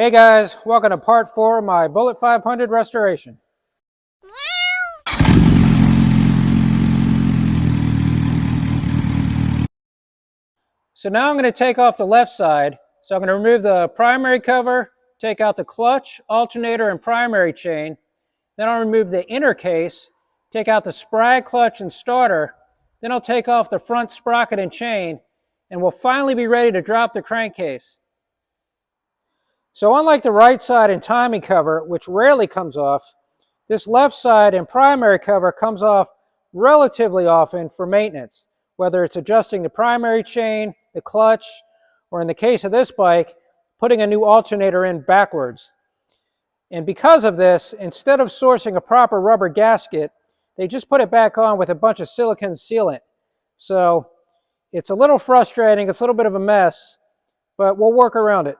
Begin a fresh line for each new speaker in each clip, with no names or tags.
Hey guys, welcome to part 4 of my Bullet 500 restoration. So now I'm going to take off the left side. So I'm going to remove the primary cover, take out the clutch, alternator, and primary chain. Then I'll remove the inner case, take out the sprag, clutch, and starter. Then I'll take off the front sprocket and chain, and we'll finally be ready to drop the crankcase. So unlike the right side and timing cover, which rarely comes off, this left side and primary cover comes off relatively often for maintenance, whether it's adjusting the primary chain, the clutch, or in the case of this bike, putting a new alternator in backwards. And because of this, instead of sourcing a proper rubber gasket, they just put it back on with a bunch of silicone sealant. So it's a little frustrating, it's a little bit of a mess, but we'll work around it.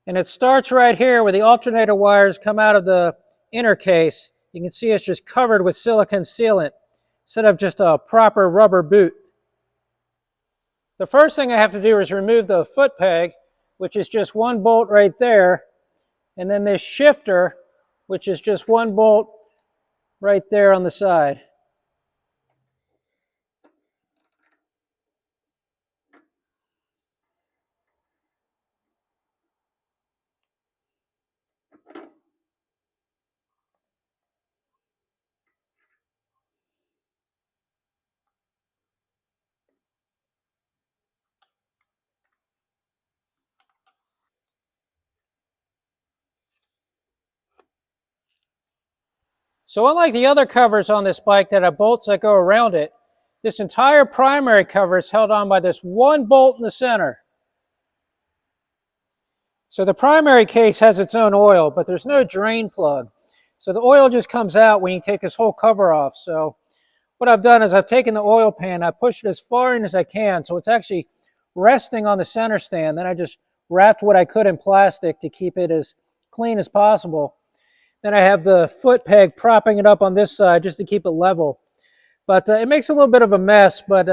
And it starts right here where the alternator wires come out of the inner case. You can see it's just covered with silicone sealant instead of just a proper rubber boot. The first thing I have to do is remove the foot peg, which is just one bolt right there, and then this shifter, which is just one bolt right there on the side. So unlike the other covers on this bike that have bolts that go around it, this entire primary cover is held on by this one bolt in the center. So the primary case has its own oil, but there's no drain plug. So the oil just comes out when you take this whole cover off. So what I've done is I've taken the oil pan, I pushed it as far in as I can, so it's actually resting on the center stand. Then I just wrapped what I could in plastic to keep it as clean as possible. Then I have the foot peg propping it up on this side just to keep it level. But it makes a little bit of a mess, but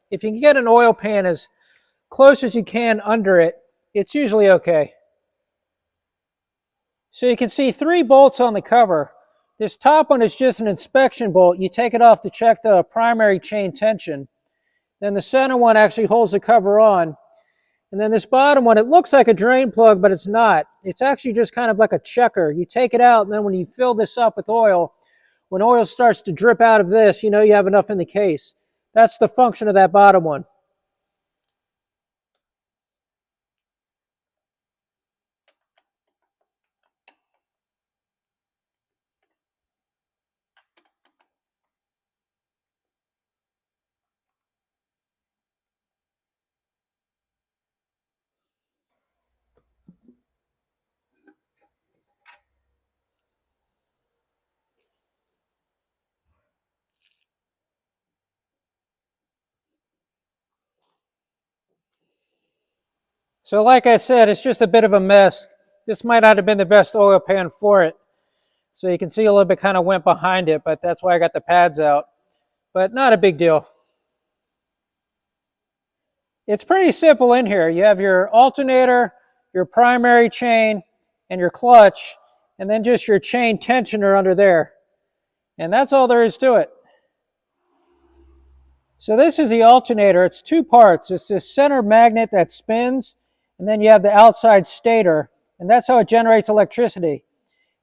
if you can get an oil pan as close as you can under it, it's usually okay. So you can see 3 bolts on the cover. This top one is just an inspection bolt. You take it off to check the primary chain tension. Then the center one actually holds the cover on. And then this bottom one, it looks like a drain plug, but it's not. It's actually just kind of like a checker. You take it out, and then when you fill this up with oil, when oil starts to drip out of this, you know you have enough in the case. That's the function of that bottom one. So like I said, it's just a bit of a mess. This might not have been the best oil pan for it. So you can see a little bit kind of went behind it, but that's why I got the pads out. But not a big deal. It's pretty simple in here. You have your alternator, your primary chain, and your clutch, and then just your chain tensioner under there. And that's all there is to it. So this is the alternator. It's 2 parts. It's this center magnet that spins, and then you have the outside stator, and that's how it generates electricity.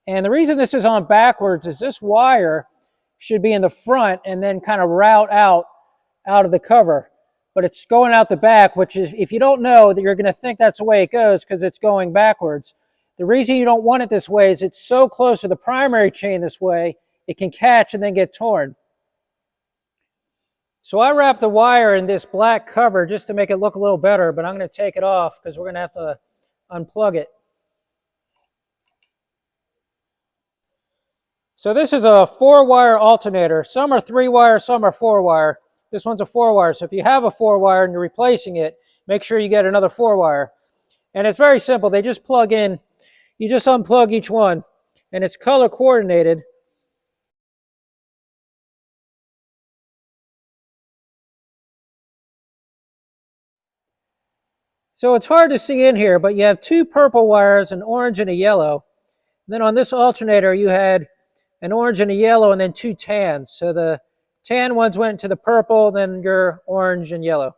And the reason this is on backwards is this wire should be in the front and then kind of route out of the cover. But it's going out the back, which is, if you don't know, that you're going to think that's the way it goes because it's going backwards. The reason you don't want it this way is it's so close to the primary chain this way, it can catch and then get torn. So I wrapped the wire in this black cover just to make it look a little better, but I'm going to take it off because we're going to have to unplug it. So this is a 4-wire alternator. Some are 3-wire, some are 4-wire. This one's a 4-wire. So if you have a 4-wire and you're replacing it, make sure you get another 4-wire. And it's very simple. They just plug in. You just unplug each one, and it's color coordinated. So it's hard to see in here, but you have two purple wires, an orange and a yellow. Then on this alternator, you had an orange and a yellow and then two tans. So the tan ones went to the purple, then your orange and yellow.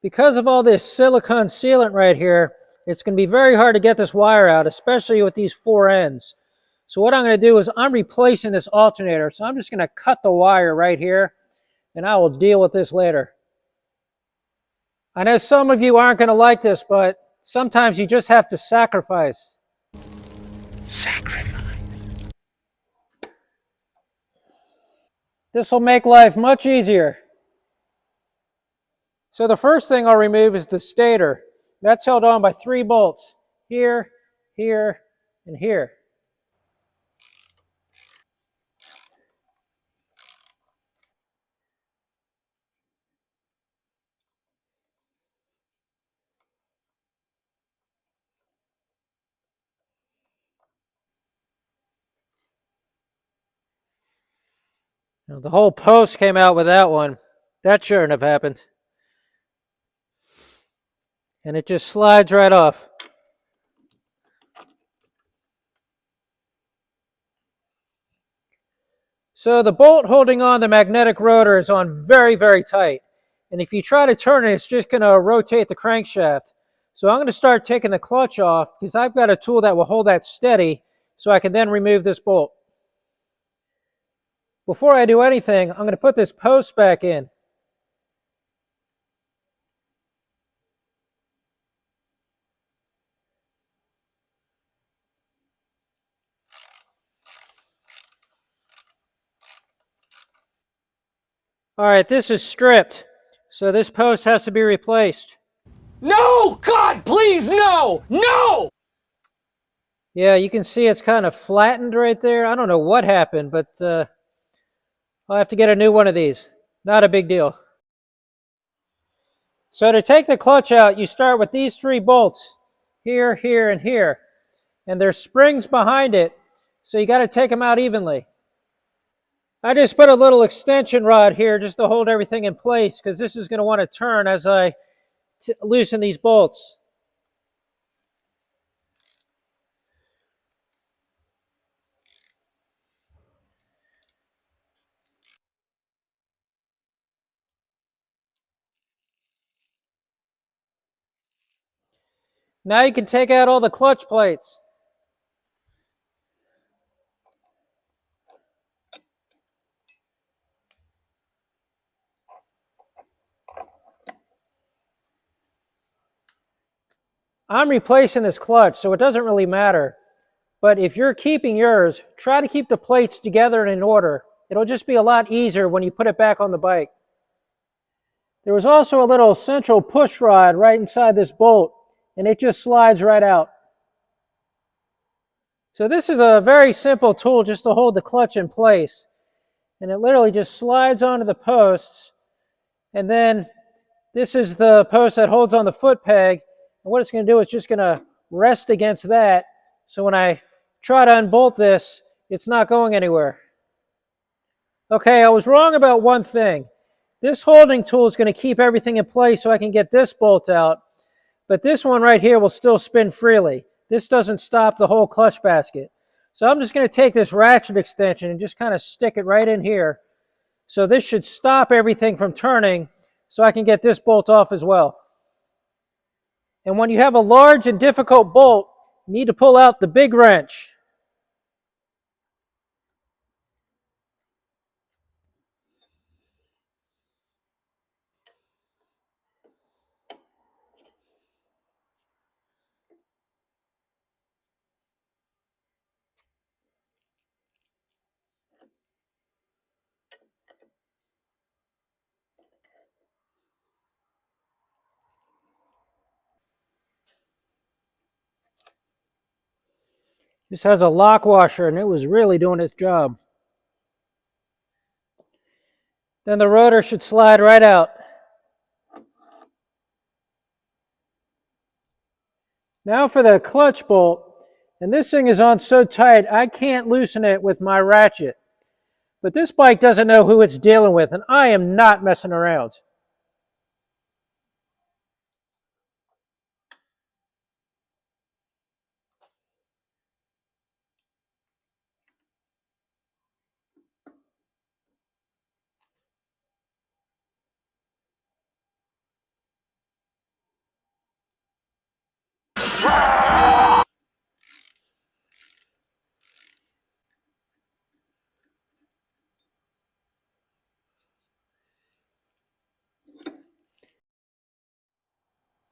Because of all this silicone sealant right here, it's going to be very hard to get this wire out, especially with these four ends. So what I'm going to do is I'm replacing this alternator. So I'm just going to cut the wire right here, and I will deal with this later. I know some of you aren't going to like this, but sometimes you just have to sacrifice. This will make life much easier. So the first thing I'll remove is the stator. That's held on by 3 bolts, here, here, and here. Now, the whole post came out with that one. That shouldn't have happened. And it just slides right off. So the bolt holding on the magnetic rotor is on very, very tight. And if you try to turn it, it's just going to rotate the crankshaft. So I'm going to start taking the clutch off because I've got a tool that will hold that steady so I can then remove this bolt. Before I do anything, I'm going to put this post back in. All right, this is stripped, so this post has to be replaced.
No! God, please, no! No!
Yeah, you can see it's kind of flattened right there. I don't know what happened, but I'll have to get a new one of these. Not a big deal. So to take the clutch out, you start with these 3 bolts, here, here, and here. And there's springs behind it, so you got to take them out evenly. I just put a little extension rod here just to hold everything in place because this is going to want to turn as I loosen these bolts. Now you can take out all the clutch plates. I'm replacing this clutch, so it doesn't really matter. But if you're keeping yours, try to keep the plates together and in order. It'll just be a lot easier when you put it back on the bike. There was also a little central push rod right inside this bolt, and it just slides right out. So this is a very simple tool just to hold the clutch in place. And it literally just slides onto the posts. And then this is the post that holds on the foot peg. And what it's going to do is just going to rest against that. So when I try to unbolt this, it's not going anywhere. Okay, I was wrong about one thing. This holding tool is going to keep everything in place so I can get this bolt out. But this one right here will still spin freely. This doesn't stop the whole clutch basket. So I'm just going to take this ratchet extension and just kind of stick it right in here. So this should stop everything from turning so I can get this bolt off as well. And when you have a large and difficult bolt, you need to pull out the big wrench. This has a lock washer and it was really doing its job. Then the rotor should slide right out. Now for the clutch bolt, and this thing is on so tight I can't loosen it with my ratchet. But this bike doesn't know who it's dealing with, and I am not messing around.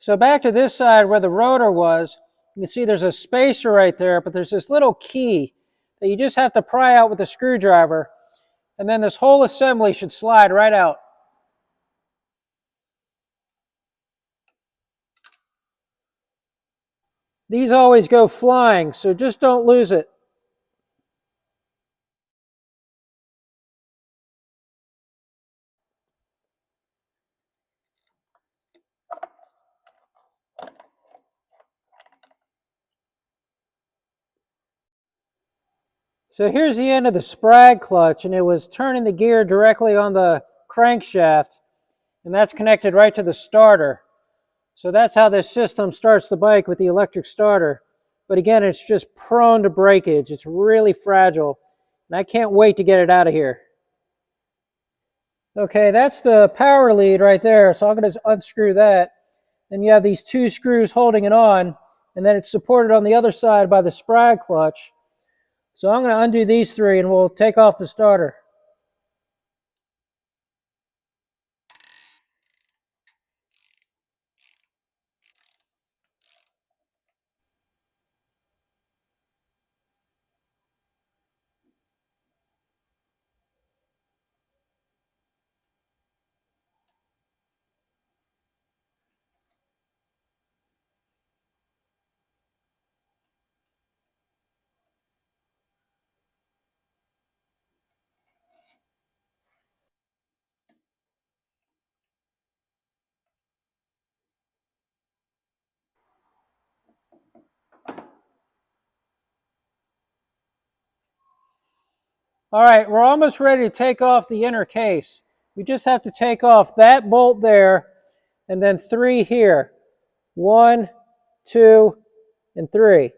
So back to this side where the rotor was, you can see there's a spacer right there, but there's this little key that you just have to pry out with a screwdriver, and then this whole assembly should slide right out. These always go flying, so just don't lose it. So here's the end of the sprag clutch, and it was turning the gear directly on the crankshaft, and that's connected right to the starter. So that's how this system starts the bike with the electric starter. But again, it's just prone to breakage. It's really fragile, and I can't wait to get it out of here. Okay, that's the power lead right there, so I'm going to unscrew that. Then you have these two screws holding it on, and then it's supported on the other side by the sprag clutch. So I'm going to undo these three and we'll take off the starter. All right, we're almost ready to take off the inner case. We just have to take off that bolt there and then three here. 1, 2, and 3.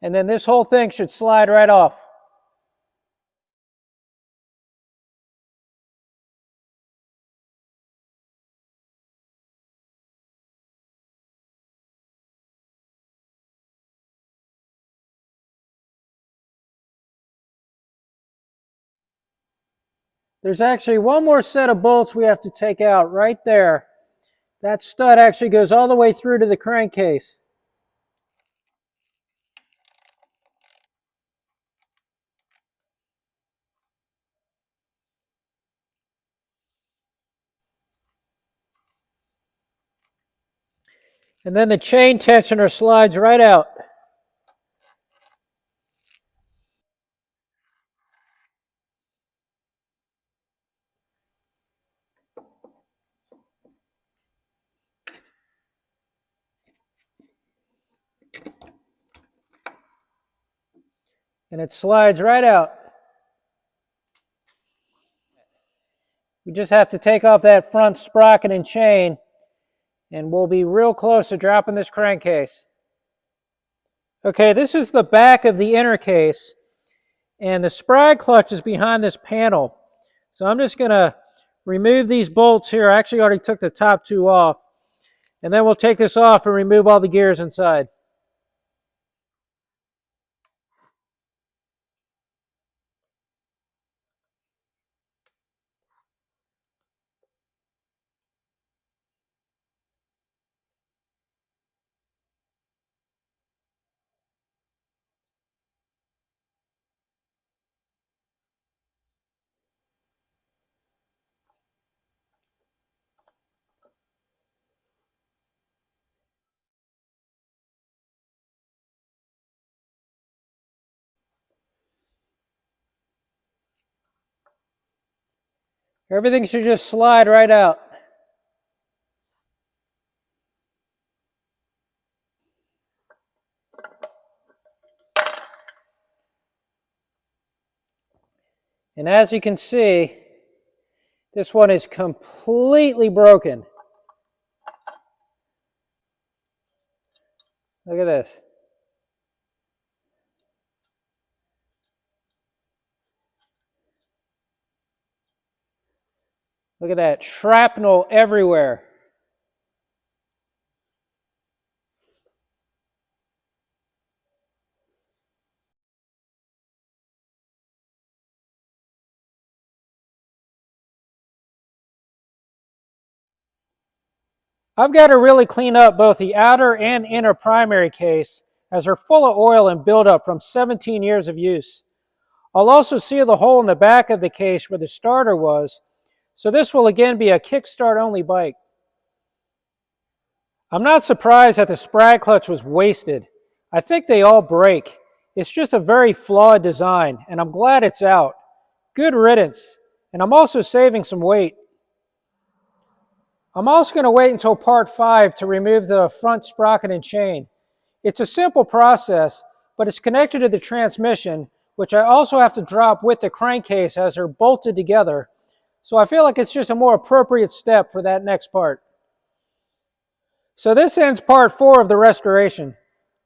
And then this whole thing should slide right off. There's actually one more set of bolts we have to take out right there. That stud actually goes all the way through to the crankcase. And then the chain tensioner slides right out. And it slides right out. We just have to take off that front sprocket and chain, and we'll be real close to dropping this crankcase. Okay, this is the back of the inner case, and the sprag clutch is behind this panel. So I'm just going to remove these bolts here. I actually already took the top two off, and then we'll take this off and remove all the gears inside. Everything should just slide right out. And as you can see, this one is completely broken. Look at this. Look at that, shrapnel everywhere. I've got to really clean up both the outer and inner primary case as they're full of oil and buildup from 17 years of use. I'll also seal the hole in the back of the case where the starter was, so this will again be a kickstart only bike. I'm not surprised that the sprag clutch was wasted. I think they all break. It's just a very flawed design, and I'm glad it's out. Good riddance, and I'm also saving some weight. I'm also going to wait until part 5 to remove the front sprocket and chain. It's a simple process, but it's connected to the transmission, which I also have to drop with the crankcase as they're bolted together. So I feel like it's just a more appropriate step for that next part. So this ends part 4 of the restoration.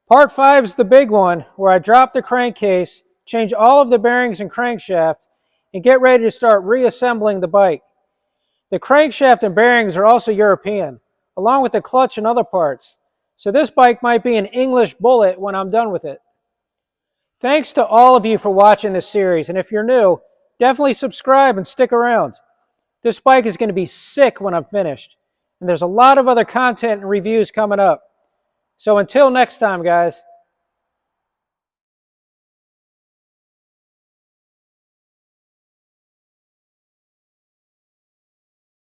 Part 5 is the big one, where I drop the crankcase, change all of the bearings and crankshaft, and get ready to start reassembling the bike. The crankshaft and bearings are also European, along with the clutch and other parts. So this bike might be an English bullet when I'm done with it. Thanks to all of you for watching this series, and if you're new, definitely subscribe and stick around. This bike is going to be sick when I'm finished, and there's a lot of other content and reviews coming up. So until next time, guys.